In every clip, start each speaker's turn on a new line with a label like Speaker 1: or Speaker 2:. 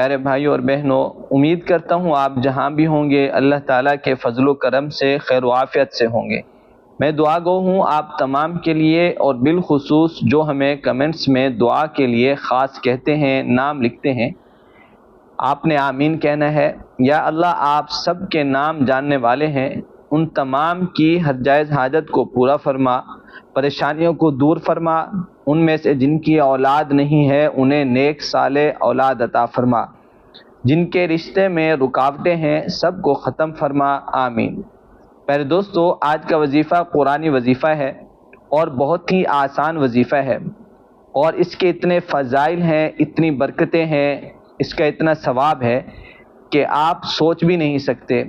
Speaker 1: پیارے بھائیوں اور بہنوں، امید کرتا ہوں آپ جہاں بھی ہوں گے اللہ تعالیٰ کے فضل و کرم سے خیر و عافیت سے ہوں گے۔ میں دعا گو ہوں آپ تمام کے لیے، اور بالخصوص جو ہمیں کمنٹس میں دعا کے لیے خاص کہتے ہیں، نام لکھتے ہیں، آپ نے آمین کہنا ہے۔ یا اللہ، آپ سب کے نام جاننے والے ہیں، ان تمام کی ہر جائز حاجت کو پورا فرما، پریشانیوں کو دور فرما، ان میں سے جن کی اولاد نہیں ہے انہیں نیک صالح اولاد عطا فرما، جن کے رشتے میں رکاوٹیں ہیں سب کو ختم فرما، آمین۔ پیارے دوستو، آج کا وظیفہ قرآنی وظیفہ ہے اور بہت ہی آسان وظیفہ ہے، اور اس کے اتنے فضائل ہیں، اتنی برکتیں ہیں، اس کا اتنا ثواب ہے کہ آپ سوچ بھی نہیں سکتے۔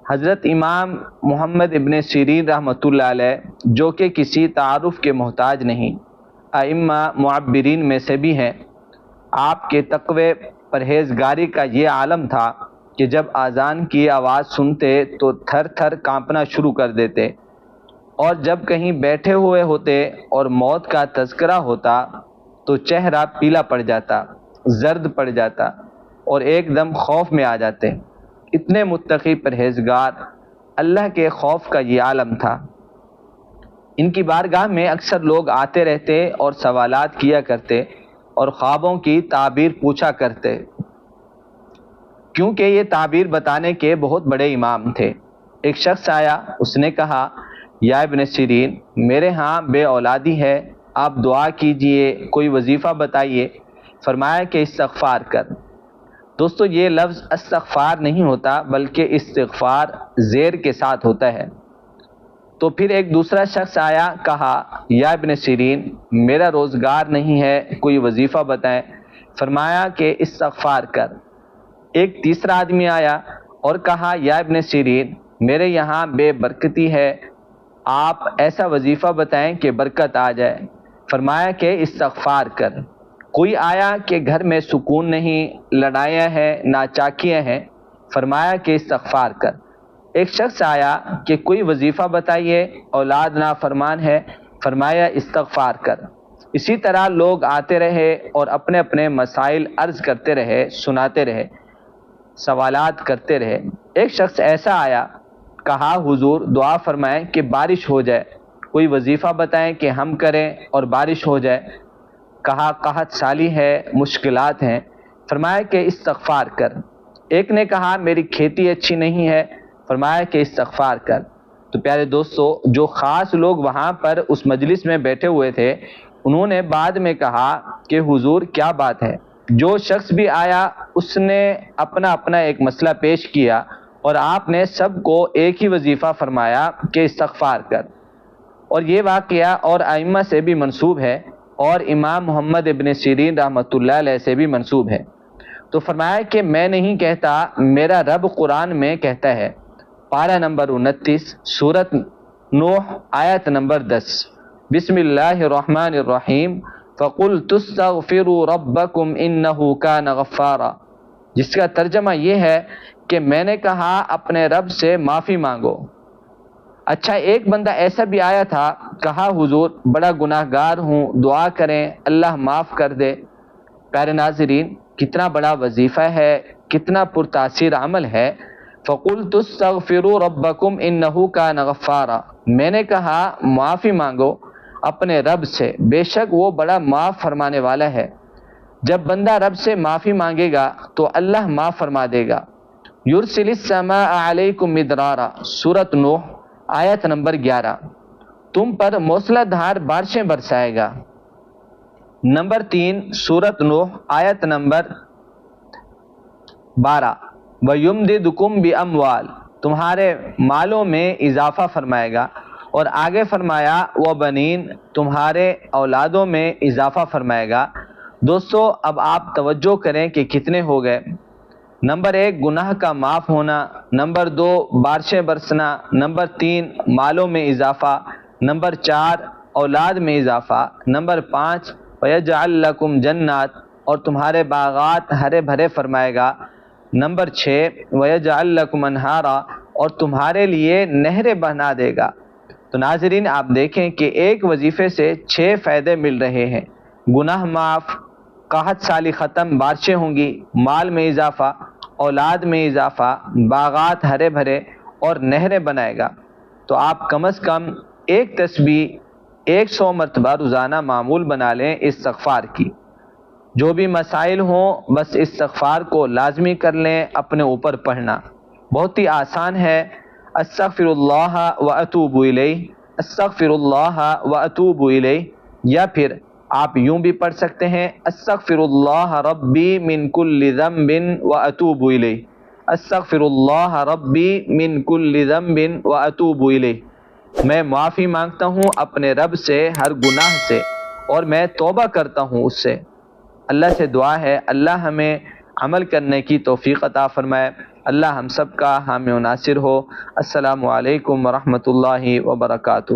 Speaker 1: حضرت امام محمد ابن سیرین رحمۃ اللہ علیہ، جو کہ کسی تعارف کے محتاج نہیں، ائمہ معبرین میں سے بھی ہیں، آپ کے تقوی پرہیزگاری کا یہ عالم تھا کہ جب اذان کی آواز سنتے تو تھر تھر کانپنا شروع کر دیتے، اور جب کہیں بیٹھے ہوئے ہوتے اور موت کا تذکرہ ہوتا تو چہرہ پیلا پڑ جاتا، زرد پڑ جاتا، اور ایک دم خوف میں آ جاتے۔ اتنے متقی پرہیزگار، اللہ کے خوف کا یہ عالم تھا۔ ان کی بارگاہ میں اکثر لوگ آتے رہتے اور سوالات کیا کرتے اور خوابوں کی تعبیر پوچھا کرتے، کیونکہ یہ تعبیر بتانے کے بہت بڑے امام تھے۔ ایک شخص آیا، اس نے کہا، یا ابن سیرین، میرے ہاں بے اولادی ہے، آپ دعا کیجئے، کوئی وظیفہ بتائیے۔ فرمایا کہ استغفار کر۔ دوستو، یہ لفظ استغفار نہیں ہوتا بلکہ استغفار زیر کے ساتھ ہوتا ہے۔ تو پھر ایک دوسرا شخص آیا، کہا، یا ابن سیرین، میرا روزگار نہیں ہے، کوئی وظیفہ بتائیں۔ فرمایا کہ استغفار کر۔ ایک تیسرا آدمی آیا اور کہا، یا ابن سیرین، میرے یہاں بے برکتی ہے، آپ ایسا وظیفہ بتائیں کہ برکت آ جائے۔ فرمایا کہ استغفار کر۔ کوئی آیا کہ گھر میں سکون نہیں، لڑائیاں ہیں، ناچاکیاں ہیں۔ فرمایا کہ استغفار کر۔ ایک شخص آیا کہ کوئی وظیفہ بتائیے، اولاد نافرمان ہے۔ فرمایا استغفار کر۔ اسی طرح لوگ آتے رہے اور اپنے اپنے مسائل عرض کرتے رہے، سناتے رہے، سوالات کرتے رہے۔ ایک شخص ایسا آیا، کہا، حضور دعا فرمائیں کہ بارش ہو جائے، کوئی وظیفہ بتائیں کہ ہم کریں اور بارش ہو جائے۔ کہا، قحط سالی ہے، مشکلات ہیں۔ فرمایا کہ استغفار کر۔ ایک نے کہا، میری کھیتی اچھی نہیں ہے۔ فرمایا کہ استغفار کر۔ تو پیارے دوستو، جو خاص لوگ وہاں پر اس مجلس میں بیٹھے ہوئے تھے، انہوں نے بعد میں کہا کہ حضور کیا بات ہے، جو شخص بھی آیا اس نے اپنا اپنا ایک مسئلہ پیش کیا، اور آپ نے سب کو ایک ہی وظیفہ فرمایا کہ استغفار کر۔ اور یہ واقعہ اور ائمہ سے بھی منسوب ہے، اور امام محمد ابن سیرین رحمۃ اللہ علیہ سے بھی منسوب ہے۔ تو فرمایا کہ میں نہیں کہتا، میرا رب قرآن میں کہتا ہے، پارہ نمبر 29، سورت نوح، آیت نمبر 10، بسم اللہ الرحمن الرحیم، فَقُلْتُ اسْتَغْفِرُوا رَبَّكُمْ إِنَّهُ كَانَ غَفَّارًا، جس کا ترجمہ یہ ہے کہ میں نے کہا اپنے رب سے معافی مانگو۔ اچھا، ایک بندہ ایسا بھی آیا تھا، کہا، حضور بڑا گناہ گار ہوں، دعا کریں اللہ معاف کر دے۔ پیارے ناظرین، کتنا بڑا وظیفہ ہے، کتنا پرتاثیر عمل ہے۔ فَقُلْتُ اسْتَغْفِرُوا رَبَّكُمْ إِنَّهُ كَانَ غَفَّارًا، میں نے کہا معافی مانگو اپنے رب سے، بے شک وہ بڑا معاف فرمانے والا ہے۔ جب بندہ رب سے معافی مانگے گا تو اللہ معاف فرما دے گا۔ یرسل السماء علیکم مدرارا، سورت نوح، آیت نمبر 11، تم پر موسلا دھار بارشیں برسائے گا۔ نمبر 3، سورت نوح، آیت نمبر 12، وَيُمْدِدُكُمْ بِأَمْوَالٍ، تمہارے مالوں میں اضافہ فرمائے گا۔ اور آگے فرمایا، وَبَنِينَ، تمہارے اولادوں میں اضافہ فرمائے گا۔ دوستو، اب آپ توجہ کریں کہ کتنے ہو گئے۔ نمبر 1، گناہ کا معاف ہونا۔ نمبر 2، بارشیں برسنا۔ نمبر 3، مالوں میں اضافہ۔ نمبر 4، اولاد میں اضافہ۔ نمبر 5، وَيَجْعَلْ لَكُمْ جَنَّاتٍ، اور تمہارے باغات ہرے بھرے فرمائے گا۔ نمبر 6، وَيَجْعَلْ لَكُمْ أَنْهَارًا، اور تمہارے لیے نہریں بنا دے گا۔ تو ناظرین، آپ دیکھیں کہ ایک وظیفے سے 6 فائدے مل رہے ہیں: گناہ معاف، قحط سالی ختم، بارشیں ہوں گی، مال میں اضافہ، اولاد میں اضافہ، باغات ہرے بھرے اور نہریں بنائے گا، تو آپ کم از کم ایک تسبیح 100 مرتبہ روزانہ معمول بنا لیں استغفار کی۔ جو بھی مسائل ہوں بس استغفار کو لازمی کر لیں، اپنے اوپر پڑھنا بہت ہی آسان ہے۔ استغفر اللہ و اتوب الیہ، استغفر اللہ و اتوب الیہ، یا پھر آپ یوں بھی پڑھ سکتے ہیں استغفر اللہ ربی من کل ذنب و اتوب الیہ، استغفر اللہ ربی من کل ذنب و اتوب الیہ، میں معافی مانگتا ہوں اپنے رب سے ہر گناہ سے اور میں توبہ کرتا ہوں اس سے۔ اللہ سے دعا ہے اللہ ہمیں عمل کرنے کی توفیق عطا فرمائے، اللہ ہم سب کا حامی و ناصر ہو۔ السلام علیکم ورحمۃ اللہ وبرکاتہ۔